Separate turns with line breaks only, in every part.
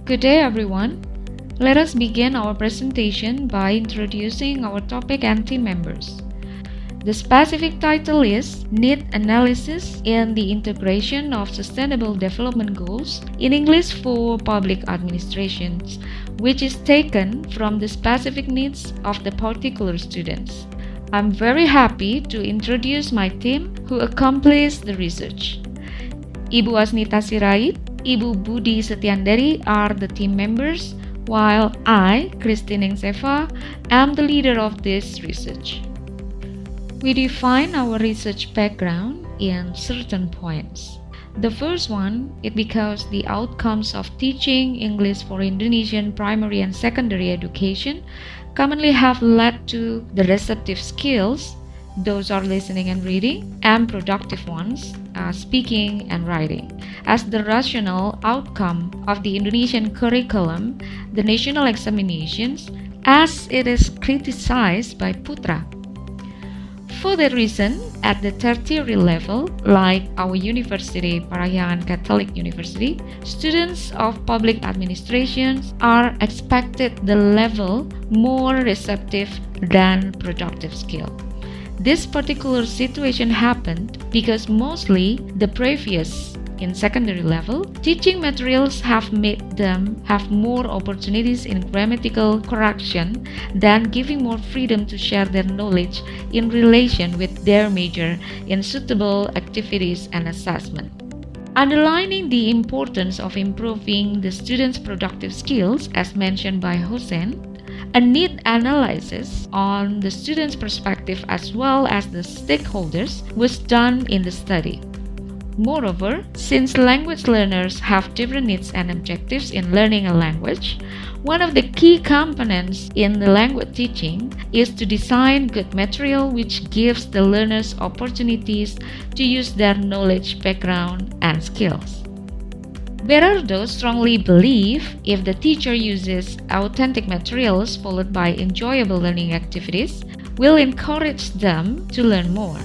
Good day, everyone. Let us begin our presentation by introducing our topic and team members. The specific title is Need Analysis in the Integration of Sustainable Development Goals in English for Public Administrations, which is taken from the specific needs of the particular students. I'm very happy to introduce my team who accomplished the research. Ibu Asnita Sirait, Ibu Budi Setiandari are the team members, while I, Christine Ningseva, am the leader of this research. We define our research background in certain points. The first one is because the outcomes of teaching English for Indonesian primary and secondary education commonly have led to the receptive skills, those are listening and reading, and productive ones, speaking and writing, as the rational outcome of the Indonesian curriculum, the national examinations, as it is criticized by Putra. For that reason, at the tertiary level, like our university, Parahyangan Catholic University, students of public administrations are expected the level more receptive than productive skill. This particular situation happened because mostly the previous in secondary level, teaching materials have made them have more opportunities in grammatical correction than giving more freedom to share their knowledge in relation with their major in suitable activities and assessment. Underlining the importance of improving the students' productive skills, as mentioned by Hussein, a need analysis on the students' perspective as well as the stakeholders was done in the study. Moreover, since language learners have different needs and objectives in learning a language, one of the key components in the language teaching is to design good material which gives the learners opportunities to use their knowledge, background, and skills. Berardo strongly believes if the teacher uses authentic materials followed by enjoyable learning activities, will encourage them to learn more.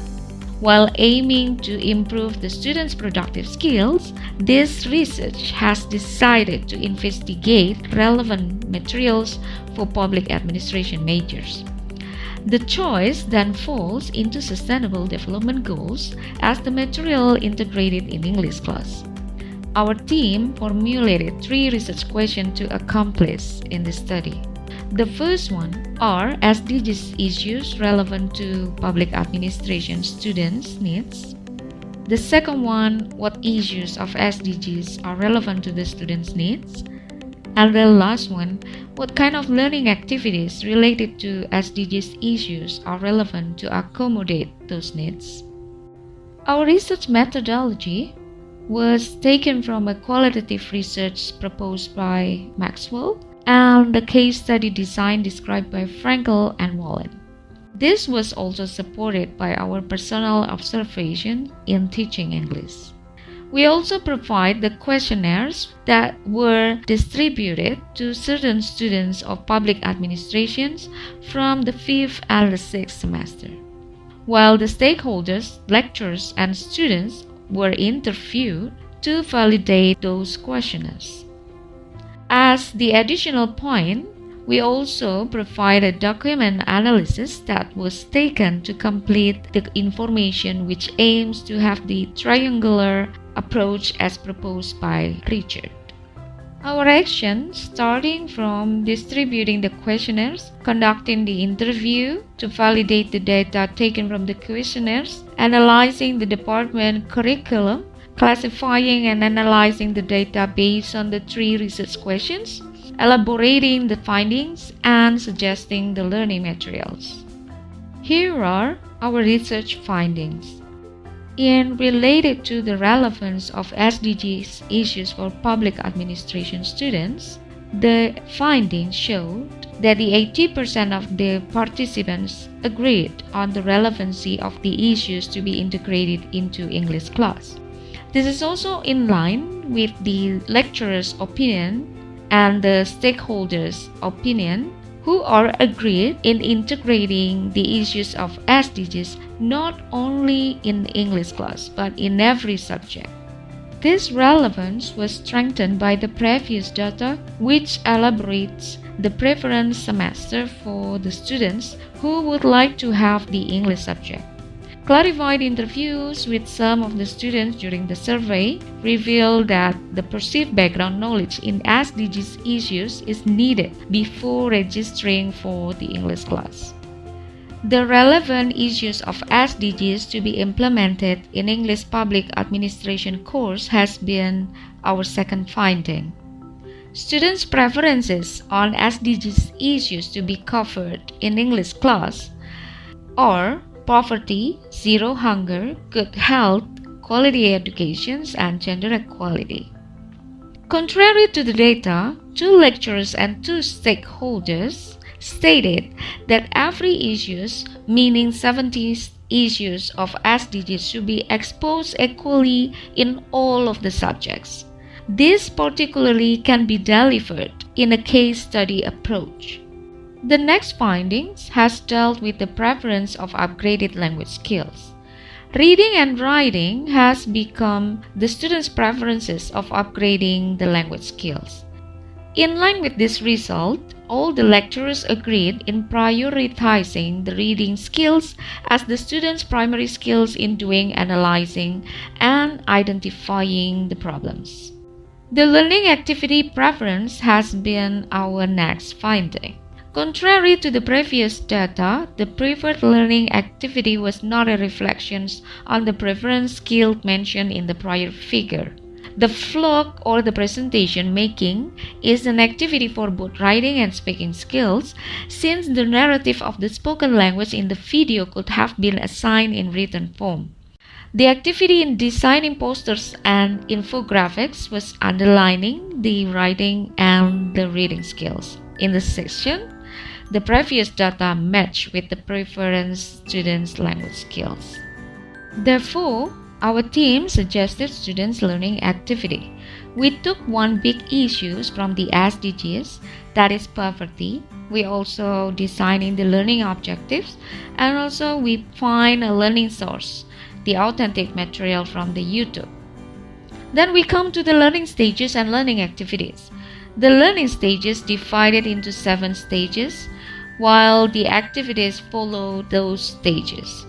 While aiming to improve the students' productive skills, this research has decided to investigate relevant materials for public administration majors. The choice then falls into Sustainable Development Goals as the material integrated in English class. Our team formulated 3 research questions to accomplish in this study. The first one are SDGs issues relevant to public administration students' needs. The second one, what issues of SDGs are relevant to the students' needs. And the last one, what kind of learning activities related to SDGs issues are relevant to accommodate those needs. Our research methodology was taken from a qualitative research proposed by Maxwell and the case study design described by Frankel and Wallen. This was also supported by our personal observation in teaching English. We also provide the questionnaires that were distributed to certain students of public administrations from the 5th and the 6th semester, while the stakeholders, lecturers, and students were interviewed to validate those questionnaires. As the additional point, we also provide a document analysis that was taken to complete the information which aims to have the triangular approach as proposed by Richard. Our action, starting from distributing the questionnaires, conducting the interview to validate the data taken from the questionnaires, analyzing the department curriculum, classifying and analyzing the data based on the 3 research questions, elaborating the findings, and suggesting the learning materials. Here are our research findings. In related to the relevance of SDGs issues for public administration students, the findings showed that the 80% of the participants agreed on the relevancy of the issues to be integrated into English class. This is also in line with the lecturer's opinion and the stakeholders' opinion, who are agreed in integrating the issues of SDGs not only in English class but in every subject. This relevance was strengthened by the previous data, which elaborates the preference semester for the students who would like to have the English subject. Clarified interviews with some of the students during the survey revealed that the perceived background knowledge in SDGs issues is needed before registering for the English class. The relevant issues of SDGs to be implemented in English Public Administration course has been our second finding. Students' preferences on SDGs issues to be covered in English class are poverty, zero hunger, good health, quality education, and gender equality. Contrary to the data, 2 lecturers and 2 stakeholders stated that every issues, meaning 70 issues of SDGs, should be exposed equally in all of the subjects. This particularly can be delivered in a case study approach. The next findings has dealt with the preference of upgraded language skills. Reading and writing has become the students' preferences of upgrading the language skills. In line with this result, all the lecturers agreed in prioritizing the reading skills as the students' primary skills in doing, analyzing, and identifying the problems. The learning activity preference has been our next finding. Contrary to the previous data, the preferred learning activity was not a reflection on the preference skill mentioned in the prior figure. The vlog or the presentation making is an activity for both writing and speaking skills, since the narrative of the spoken language in the video could have been assigned in written form. The activity in designing posters and infographics was underlining the writing and the reading skills. In this section, the previous data match with the preference students' language skills. Therefore, our team suggested students' learning activity. We took one big issue from the SDGs, that is poverty. We also designing the learning objectives, and also we find a learning source, the authentic material from the YouTube. Then we come to the learning stages and learning activities. The learning stages divided into 7 stages, while the activities follow those stages.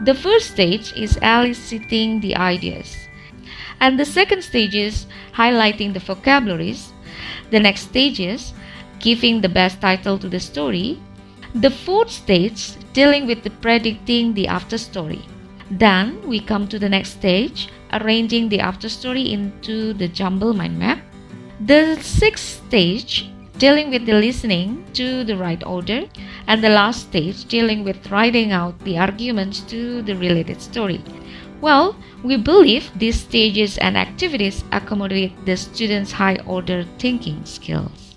The first stage is eliciting the ideas, and the second stage is highlighting the vocabularies. The next stage is giving the best title to the story. The fourth stage dealing with the predicting the after story. Then we come to the next stage, arranging the after story into the jumble mind map. The sixth stage dealing with the listening to the right order, and the last stage dealing with writing out the arguments to the related story. Well, we believe these stages and activities accommodate the students' high order thinking skills.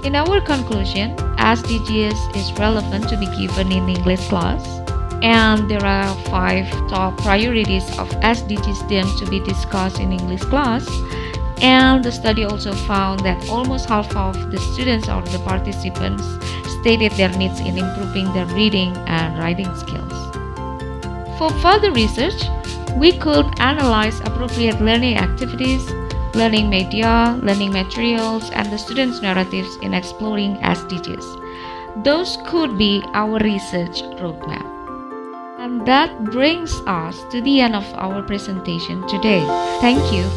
In our conclusion, SDGs is relevant to be given in English class, and there are 5 top priorities of SDGs deemed to be discussed in English class. And the study also found that almost half of the students or the participants stated their needs in improving their reading and writing skills. For further research, we could analyze appropriate learning activities, learning media, learning materials, and the students' narratives in exploring SDGs. Those could be our research roadmap. And that brings us to the end of our presentation today. Thank you.